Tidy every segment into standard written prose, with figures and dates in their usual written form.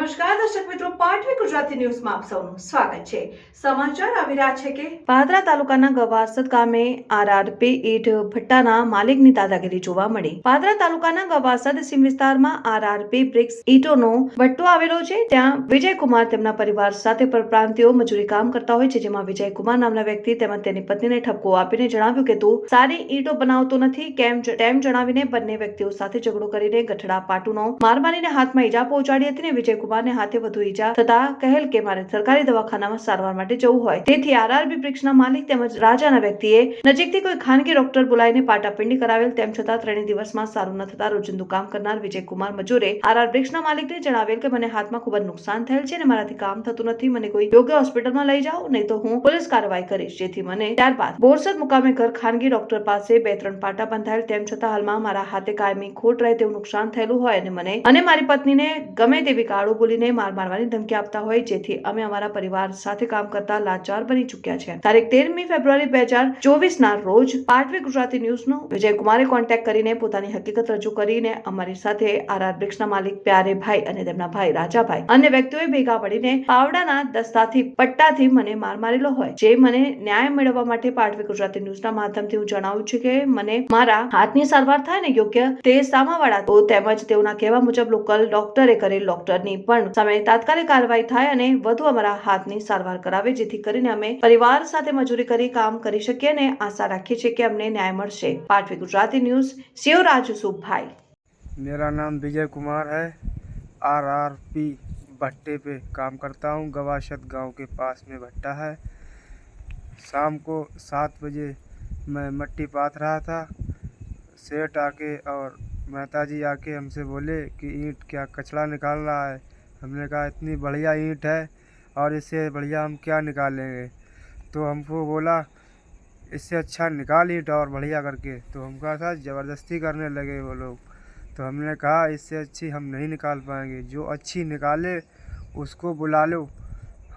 નમસ્કાર દર્શક મિત્રો, પાટવી ગુજરાતી ન્યૂઝમાં આપ સૌનું સ્વાગત છે। સમાચાર આવી રહ્યા છે કે પાદરા તાલુકાના ગવાસદ ગામે આરઆરપી ઈટ ભટ્ટાના માલિકની દાદાગીરી જોવા મળી। પાદરા તાલુકાના ગવાસદ સીમ વિસ્તારમાં આરઆરપી બ્રિક્સ ઈટોનો ભટ્ટો આવેલો છે। ત્યાં વિજયકુમાર તેમના પરિવાર સાથે પરપ્રાંતિયો મજૂરી કામ કરતા હોય છે, જેમાં વિજયકુમાર નામના વ્યક્તિ તેમજ તેની પત્નીને ઠપકો આપીને જણાવ્યું કે તું સારી ઈટો બનાવતો નથી તેમ જણાવીને બંને વ્યક્તિઓ સાથે ઝઘડો કરીને ગઠડા પાટુનો માર મારીને હાથમાં ઈજા પહોંચાડી હતી। વિજયકુમારને હાથે વધુ ઈજા થતા કહેલ કે મારે સરકારી દવાખાનામાં સારવાર માટે જવું હોય, તેથી આરઆરપી બ્રિક્સના માલિક તેમજ રાજાના વ્યક્તિએ નજીકથી કોઈ ખાનગી ડોક્ટર બોલાવીને પાટાપિંડી કરાવેલ। તેમ છતાં 3 દિવસમાં સારું ન થતા રોજિંદુ કામ કરનાર વિજયકુમાર મજૂરે આરઆર બ્રિક્સના માલિકને જણાવેલ કે મને હાથમાં ખૂબ જ નુકસાન થયેલ છે અને મારાથી કામ થતું નથી, મને કોઈ યોગ્ય હોસ્પિટલમાં લઈ જાઓ, નહીં તો હું પોલીસ કાર્યવાહી કરીશ। જેથી મને ત્યારબાદ બોરસદ મુકામે ઘર ખાનગી ડોક્ટર પાસે 2-3 પાટા બંધાયેલ। તેમ છતાં હાલમાં મારા હાથે કાયમી ખોટ રહે તેવું નુકસાન થયેલું હોય અને મને અને મારી પત્નીને ગમે તેવી ગાળો બોલીને મારવાની ધમકી આપતા હોય, જેથી અમે અમારા પરિવાર સાથે કામ કરતા લાચાર બની ચૂક્યા છે। તારીખ 13મી ફેબ્રુઆરી 2024 ના રોજ પાટવી ગુજરાતી ન્યૂઝનો વિજયકુમારે કોન્ટેક્ટ કરીને પોતાની હકીકત રજૂ કરીને અમારી સાથે આરઆર બ્રિક્સના માલિક પ્યારેભાઈ અને તેમના ભાઈ રાજાભાઈ અન્ય વ્યક્તિઓએ ભેગા મળીને પાવડાના દસ્તાથી પટ્ટાથી મને મારેલો હોય, જે મને ન્યાય મેળવવા માટે પાટવી ગુજરાતી ન્યૂઝના માધ્યમથી હું જણાવું છું કે મને મારા હાથની સારવાર થાય ને યોગ્ય તે સામાવાળા તો તેમજ તેઓના કહેવા મુજબ લોકલ ડોક્ટરે કરેલ ડોક્ટરની પણ સામે તાત્કાલિક કાર્યવાહી થાય અને વધુ અમારા હાથની સારવાર કરાવે, જેથી કરીને અમે પરિવાર સાથે મજૂરી કરી કામ કરી શકીએ અને આશા રાખીએ છીએ કે અમને ન્યાય મળશે। પાટવી गुजराती न्यूज शिवराज सुभाई। मेरा नाम विजय कुमार है। आरआरपी भट्टे पे काम करता हूँ। गवासद गांव के पास में भट्टा है। शाम को 7 बजे मैं मट्टी पाथ रहा था। सेठ आके और मेहता जी आके हमसे बोले कि ईंट क्या कचरा निकाल रहा है। हमने कहा इतनी बढ़िया ईंट है और इससे बढ़िया हम क्या निकालेंगे। तो हमको बोला इससे अच्छा निकाल ईंट और बढ़िया करके। तो हम कहा था ज़बरदस्ती करने लगे वो लोग। तो हमने कहा इससे अच्छी हम नहीं निकाल पाएंगे, जो अच्छी निकाले उसको बुला लो,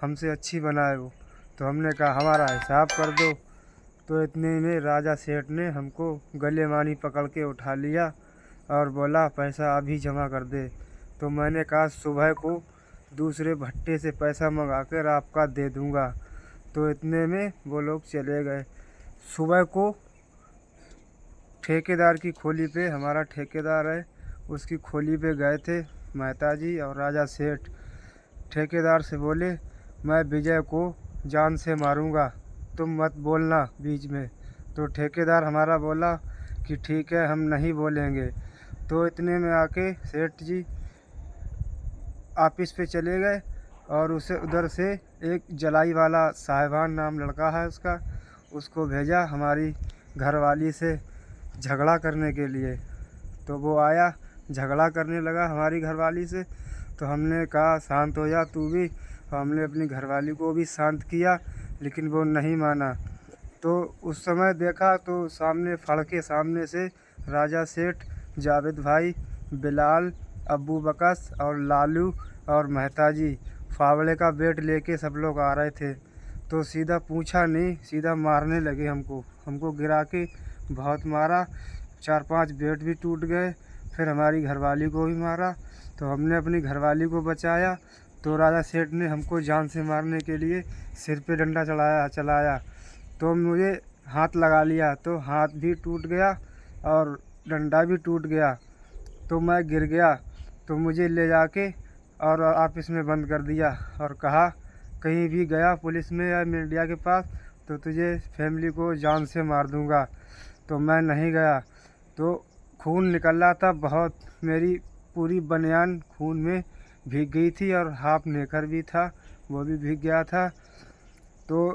हमसे अच्छी बनाए वो। तो हमने कहा हमारा हिसाब कर दो। तो इतने में राजा सेठ ने हमको गले मानी पकड़ के उठा लिया और बोला पैसा अभी जमा कर दे। तो मैंने कहा सुबह को दूसरे भट्टे से पैसा मंगा कर आपका दे दूँगा। तो इतने में वो लोग चले गए। सुबह को ठेकेदार की खोली पे, हमारा ठेकेदार है उसकी खोली पे गए थे मेहता जी और राजा सेठ। ठेकेदार से बोले मैं विजय को जान से मारूंगा, तुम मत बोलना बीच में। तो ठेकेदार हमारा बोला कि ठीक है हम नहीं बोलेंगे। तो इतने में आके सेठ जी ऑफिस पे चले गए और उसे उधर से एक जलाई वाला साहिबान नाम लड़का है उसको भेजा हमारी घरवाली से झगड़ा करने के लिए। तो वो आया, झगड़ा करने लगा हमारी घरवाली से। तो हमने कहा शांत हो जा तू भी। हमने अपनी घरवाली को भी शांत किया, लेकिन वो नहीं माना। तो उस समय देखा तो सामने फड़ के सामने से राजा सेठ, जावेद भाई, बिलाल, अब्बू बकस और लालू और मेहता जी फावड़े का बेट लेके सब लोग आ रहे थे। तो सीधा पूछा नहीं, सीधा मारने लगे हमको गिरा के बहुत मारा। 4-5 बेट भी टूट गए। फिर हमारी घरवाली को भी मारा। तो हमने अपनी घरवाली को बचाया। तो राजा सेठ ने हमको जान से मारने के लिए सिर पे डंडा चलाया। तो मुझे हाथ लगा लिया, तो हाथ भी टूट गया और डंडा भी टूट गया। तो मैं गिर गया। तो मुझे ले जाके और ऑफिस में बंद कर दिया और कहा कहीं भी गया पुलिस में या मीडिया के पास तो तुझे फैमिली को जान से मार दूंगा। तो मैं नहीं गया। तो खून निकल रहा था बहुत, मेरी पूरी बनियान खून में भीग गई थी और हाफ नेकर भी था, वो भी भीग गया था। तो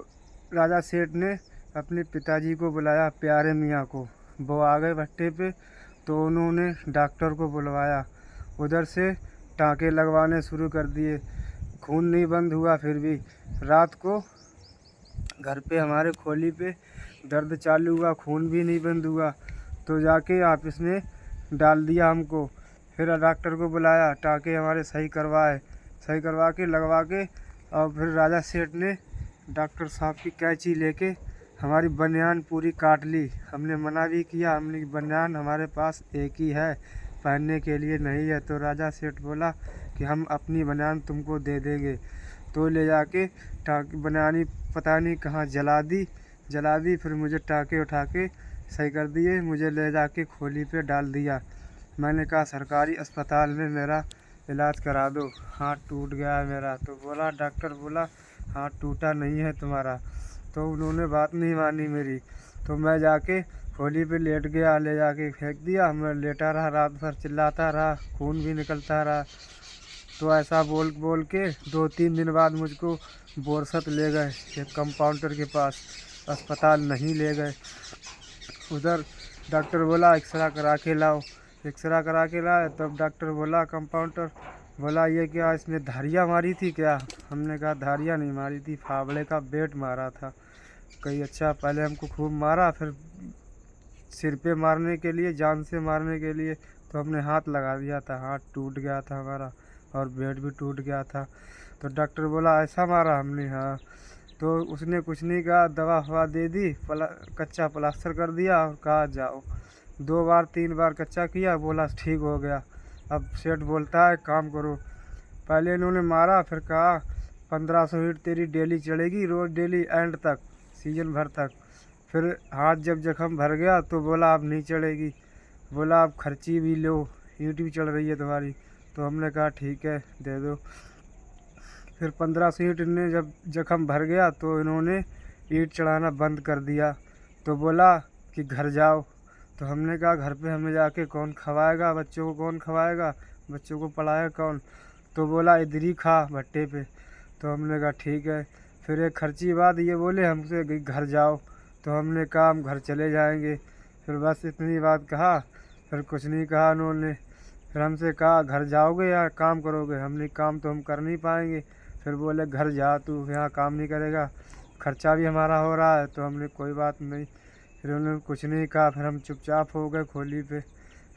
राजा सेठ ने अपने पिताजी को बुलाया, प्यारे मियाँ को। वो आ गए भट्टे पे। तो उन्होंने डॉक्टर को बुलवाया। उधर से टाँके लगवाने शुरू कर दिए। खून नहीं बंद हुआ। फिर भी रात को घर पे हमारे खोली पे दर्द चालू हुआ, खून भी नहीं बंद हुआ। तो जाके ऑफिस में डाल दिया हमको। फिर डॉक्टर को बुलाया, टाँके हमारे सही करवा के लगवा के। और फिर राजा सेठ ने डॉक्टर साहब की कैंची लेके हमारी बनियान पूरी काट ली। हमने मना भी किया, हमने बनियान हमारे पास एक ही है, पहनने के लिए नहीं है। तो राजा सेठ बोला कि हम अपनी बनियान तुमको दे देंगे। तो ले जाके बनियानी पता नहीं कहाँ जला दी। फिर मुझे टाँके उठा के सही कर दिए, मुझे ले जाके खोली पे डाल दिया। मैंने कहा सरकारी अस्पताल में मेरा इलाज करा दो, हाथ टूट गया है मेरा। तो बोला, डॉक्टर बोला हाथ टूटा नहीं है तुम्हारा। तो उन्होंने बात नहीं मानी मेरी। तो मैं जाके खोली पे लेट गया, ले जाके फेंक दिया। मैं लेटा रहा, रात भर चिल्लाता रहा, खून भी निकलता रहा। तो ऐसा बोल के 2-3 दिन बाद मुझको बोरसत ले गए, एक कंपाउंडर के पास, अस्पताल नहीं ले गए। उधर डॉक्टर बोला एक्सरा करा के लाओ। एक्सरा करा के लाए, तब डॉक्टर बोला, कंपाउंडर बोला ये क्या इसने धारियाँ मारी थी क्या? हमने कहा धारियाँ नहीं मारी थी, फावड़े का बेट मारा था। कहीं अच्छा, पहले हमको खूब मारा, फिर सिर पे मारने के लिए, जान से मारने के लिए तो हमने हाथ लगा दिया था, हाथ टूट गया था हमारा और बेट भी टूट गया था। तो डॉक्टर बोला ऐसा मारा हमने? हाँ। तो उसने कुछ नहीं कहा, दवा फवा दे दी, कच्चा प्लास्टर कर दिया और कहा जाओ। 2-3 बार कच्चा किया, बोला ठीक हो गया। अब सेठ बोलता है काम करो। पहले इन्होंने मारा, फिर कहा 1500 ईंट तेरी डेली चढ़ेगी, रोज़ डेली एंड तक, सीजन भर तक। फिर हाथ जब जख्म भर गया तो बोला अब नहीं चढ़ेगी, बोला अब खर्ची भी लो, ईंट भी चढ़ रही है तुम्हारी। तो हमने कहा ठीक है दे दो। फिर 1500 ईंट ने जब जख्म भर गया तो इन्होंने ईंट चढ़ाना बंद कर दिया। तो बोला कि घर जाओ। तो हमने कहा घर पे हमें जाके कौन खवाएगा, बच्चों को कौन खवाएगा, बच्चों को पढ़ाएगा कौन? तो बोला इधर ही खा भट्टे पे। तो हमने कहा ठीक है। फिर एक खर्ची बाद ये बोले हमसे कि घर जाओ। तो हमने कहा हम घर चले जाएंगे। फिर बस इतनी बात कहा, फिर कुछ नहीं कहा उन्होंने। फिर हमसे कहा घर जाओगे या काम करोगे? हमने काम तो हम कर नहीं पाएंगे। फिर बोले घर जा, तू यहाँ काम नहीं करेगा, खर्चा भी हमारा हो रहा है। तो हमने कोई बात नहीं, फिर उन्होंने कुछ नहीं कहा। फिर हम चुपचाप हो गए खोली पे।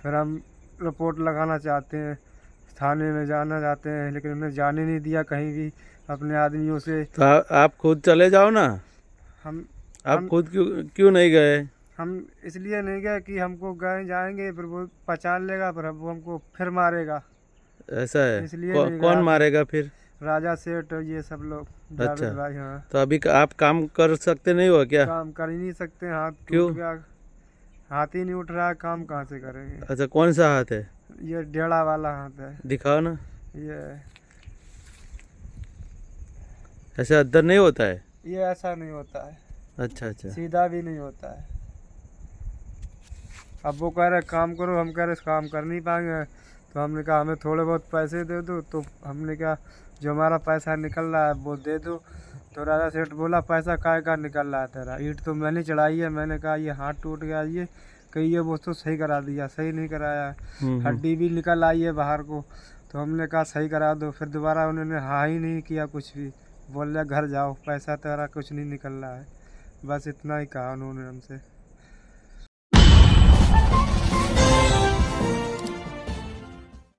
फिर हम रिपोर्ट लगाना चाहते हैं, थाने में जाना चाहते हैं, लेकिन उन्हें जाने नहीं दिया कहीं भी अपने आदमियों से। तो आप खुद चले जाओ ना। आप खुद क्यों नहीं गए? हम इसलिए नहीं गए कि हमको गए जाएंगे फिर वो पहचान लेगा, फिर वो हमको फिर मारेगा। ऐसा है? इसलिए नहीं कौन गया। मारेगा फिर? राजा सेठ ये सब लोग, अच्छा। जावेद भाई। हाँ। तो अभी आप काम कर सकते नहीं हो क्या? काम कर ही नहीं सकते, हाथ क्यों? टूट गया, हाथ ही नहीं उठ रहा है, काम कहाँ से करेंगे? अच्छा, कौन सा हाथ है? ये डेढ़ा वाला हाथ है। दिखाओ ना। ये ऐसे अद्दर नहीं होता है? ये ऐसा नहीं होता है, अच्छा अच्छा। सीधा भी नहीं होता है। अब वो कह रहे काम करो, हम कह रहे काम कर नहीं पाएंगे। तो हमने कहा हमें थोड़े बहुत पैसे दे दो। तो हमने कहा जो हमारा पैसा निकल रहा है वो दे दो। तो राजा सेठ बोला पैसा काय का निकल रहा है तेरा, ईंट तो मैंने चढ़ाई है। मैंने कहा ये हाथ टूट गया, ये कहीं ये वो तो सही करा दिया, सही नहीं कराया, हड्डी भी निकल आई है बाहर को। तो हमने कहा सही करा दो। फिर दोबारा उन्होंने हाँ ही नहीं किया कुछ भी, बोल रहे घर जाओ, पैसा तेरा कुछ नहीं निकल रहा है। बस इतना ही कहा उन्होंने हमसे।